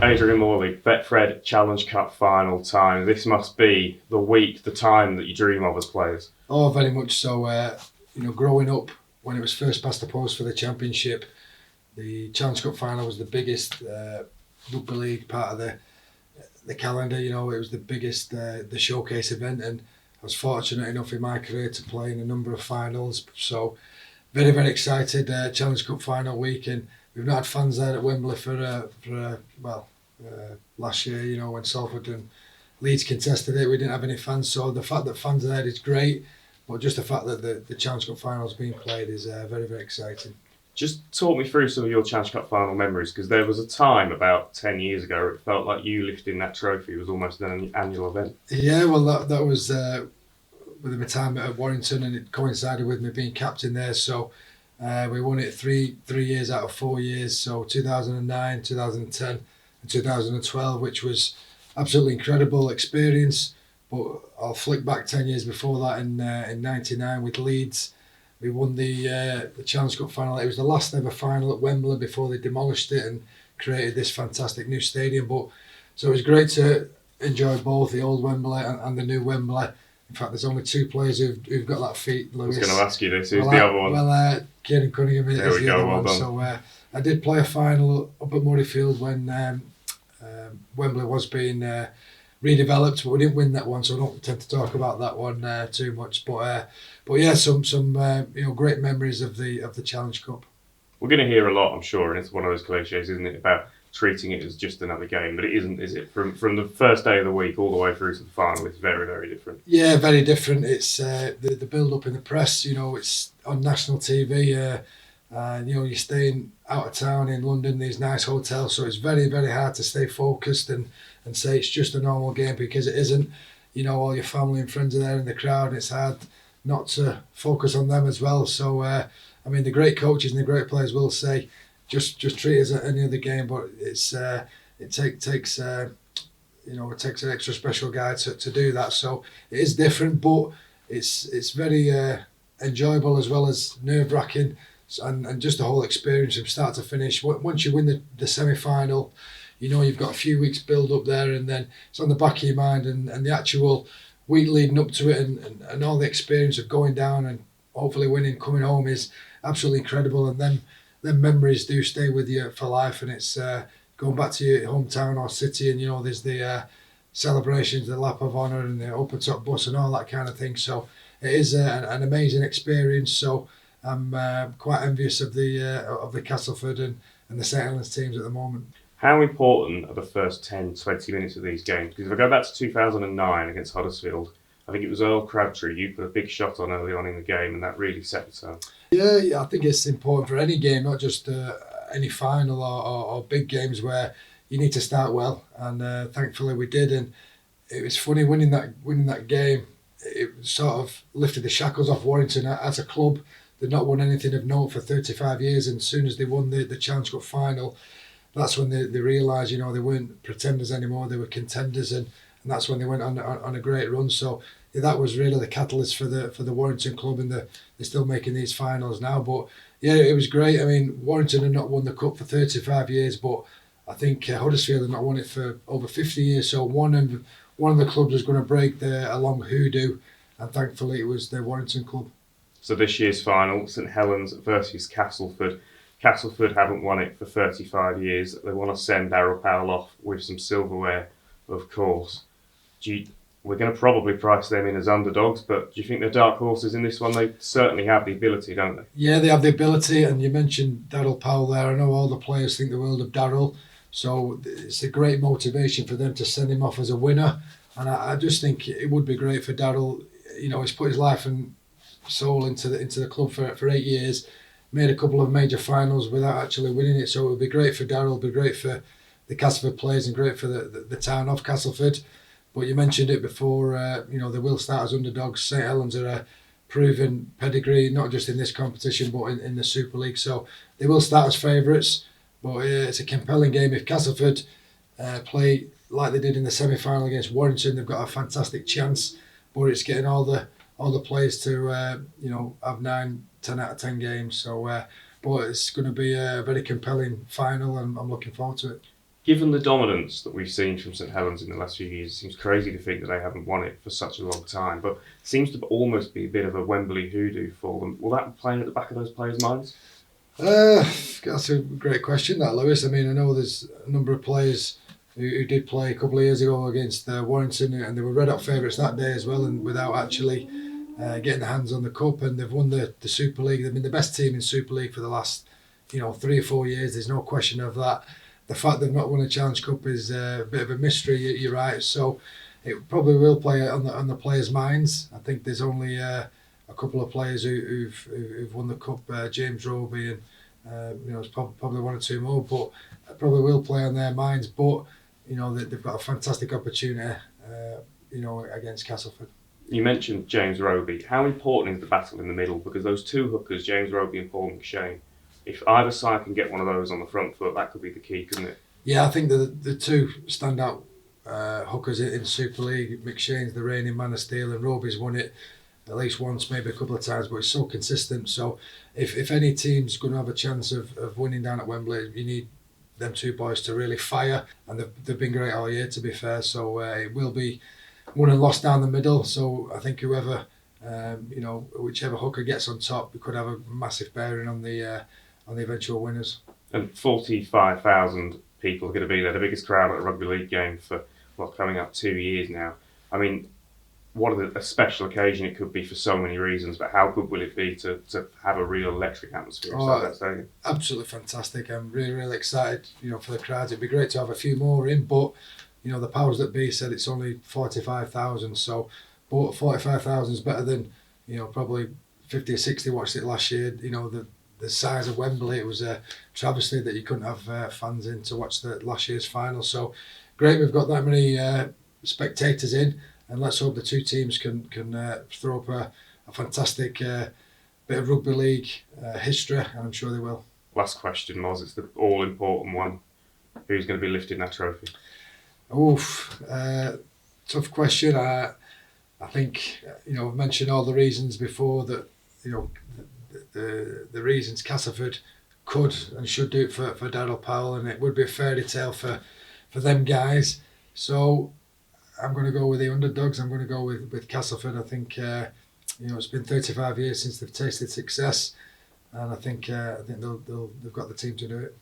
Adrian Morley, Betfred Challenge Cup Final time. This must be the week, the time that you dream of as players. Oh, very much so. Growing up, when it was first past the post for the Championship, the Challenge Cup Final was the biggest Rugby League part of the calendar. It was the biggest, the showcase event, and I was fortunate enough in my career to play in a number of finals. So very, very excited. Challenge Cup Final week, and we've not had fans there at Wembley for last year. When Salford and Leeds contested it, we didn't have any fans. So the fact that fans are there is great, but just the fact that the Challenge Cup Final is being played is very, very exciting. Just talk me through some of your Challenge Cup Final memories, because there was a time about 10 years ago where it felt like you lifting that trophy was almost an annual event. Yeah, well, that was with my time at Warrington, and it coincided with me being captain there. So we won it three years out of 4 years, so 2009, 2010 and 2012, which was absolutely incredible experience. But I'll flick back 10 years before that in 99 with Leeds. We won the Challenge Cup Final. It was the last ever final at Wembley before they demolished it and created this fantastic new stadium. So it was great to enjoy both the old Wembley and the new Wembley. In fact, there's only two players who've got that feat. Lewis. I was going to ask you this. Who's the other one? Well, Kieran Cunningham is the other one. Done. So I did play a final up at Murrayfield when Wembley was being redeveloped, but we didn't win that one, so I don't tend to talk about that one too much. But yeah, some great memories of the Challenge Cup. We're going to hear a lot, I'm sure, and it's one of those cliches, isn't it, about treating it as just another game, but it isn't, is it? From the first day of the week all the way through to the final, it's very, very different. Yeah, very different. It's the build-up in the press, it's on national TV, you're staying out of town in London, these nice hotels, so it's very, very hard to stay focused and say it's just a normal game, because it isn't. All your family and friends are there in the crowd, and it's hard not to focus on them as well. So, the great coaches and the great players will say, just treat it as any other game, but it takes an extra special guy to do that. So it is different, but it's very enjoyable as well as nerve-wracking, and just the whole experience from start to finish. Once you win the semi-final, you've got a few weeks build up there, and then it's on the back of your mind, and the actual week leading up to it, and all the experience of going down and hopefully winning, coming home is absolutely incredible. And then memories do stay with you for life, and it's going back to your hometown or city, and there's the celebrations, the lap of honour and the open top bus and all that kind of thing. So it is an amazing experience. So I'm quite envious of the Castleford and the St Helens teams at the moment. How important are the first 10, 20 minutes of these games? Because if I go back to 2009 against Huddersfield, I think it was Earl Crabtree, you put a big shot on early on in the game, and that really set the tone. Yeah, I think it's important for any game, not just any final or big games, where you need to start well, and thankfully we did. And it was funny winning that game. It sort of lifted the shackles off Warrington as a club. They'd not won anything of note for 35 years, and as soon as they won the Challenge Cup Final, that's when they realised, they weren't pretenders anymore, they were contenders, and that's when they went on a great run. So yeah, that was really the catalyst for the Warrington club, and they're still making these finals now. But yeah, it was great. Warrington had not won the cup for 35 years, but I think Huddersfield had not won it for over 50 years. So one of the clubs was going to break a long hoodoo, and thankfully it was the Warrington club. So this year's final, St Helens versus Castleford. Castleford haven't won it for 35 years. They want to send Darryl Powell off with some silverware, of course. We're going to probably price them in as underdogs, but do you think they're dark horses in this one? They certainly have the ability, don't they? Yeah, they have the ability, and you mentioned Darryl Powell there. I know all the players think the world of Darryl, so it's a great motivation for them to send him off as a winner. And I just think it would be great for Darryl. He's put his life and soul into the club for 8 years, made a couple of major finals without actually winning it. So it would be great for Darryl, it would be great for the Castleford players, and great for the town of Castleford. But you mentioned it before, they will start as underdogs. St Helens are a proven pedigree, not just in this competition, but in the Super League. So they will start as favourites. But it's a compelling game. If Castleford play like they did in the semi-final against Warrington, they've got a fantastic chance. But it's getting all the players to have 9, 10 out of 10 games. So, but it's going to be a very compelling final, and I'm looking forward to it. Given the dominance that we've seen from St Helens in the last few years, it seems crazy to think that they haven't won it for such a long time, but it seems to almost be a bit of a Wembley hoodoo for them. Will that be playing at the back of those players' minds? That's a great question, that, Lewis. I mean, I know there's a number of players who did play a couple of years ago against Warrington, and they were red hot favourites that day as well, and without actually getting their hands on the cup, and they've won the Super League. They've been the best team in Super League for the last 3 or 4 years. There's no question of that. The fact they've not won a Challenge Cup is a bit of a mystery. You're right. So it probably will play on the players' minds. I think there's only a couple of players who've won the cup. James Roby and it's probably 1 or 2 more, but it probably will play on their minds. But they've got a fantastic opportunity. Against Castleford. You mentioned James Roby. How important is the battle in the middle? Because those 2 hookers, James Roby and Paul McShane, if either side can get one of those on the front foot, that could be the key, couldn't it? Yeah, I think the 2 standout hookers in Super League. McShane's the reigning man of steel, and Roby's won it at least once, maybe a couple of times, but it's so consistent. So if any team's going to have a chance of winning down at Wembley, you need them 2 boys to really fire, and they've been great all year, to be fair. So it will be won and lost down the middle. So I think whoever, whichever hooker gets on top, we could have a massive bearing on the eventual winners. And 45,000 people are going to be there, the biggest crowd at a Rugby League game for coming up 2 years now. I mean, what a special occasion it could be for so many reasons, but how good will it be to have a real electric atmosphere inside that stadium? Absolutely fantastic. I'm really, really excited, for the crowds. It'd be great to have a few more in, but the powers that be said it's only 45,000. So, but 45,000 is better than probably 50 or 60 watched it last year. The size of Wembley, it was a travesty that you couldn't have fans in to watch the last year's final. So great we've got that many spectators in, and let's hope the 2 teams can throw up a fantastic bit of Rugby League history, and I'm sure they will. Last question, Moz, it's the all-important one. Who's going to be lifting that trophy? Tough question. I think, I've mentioned all the reasons before that, the reasons Castleford could and should do it for Daryl Powell, and it would be a fairy tale for them guys. So I'm going to go with the underdogs. I'm going to go with Castleford. I think it's been 35 years since they've tasted success, and I think they've got the team to do it.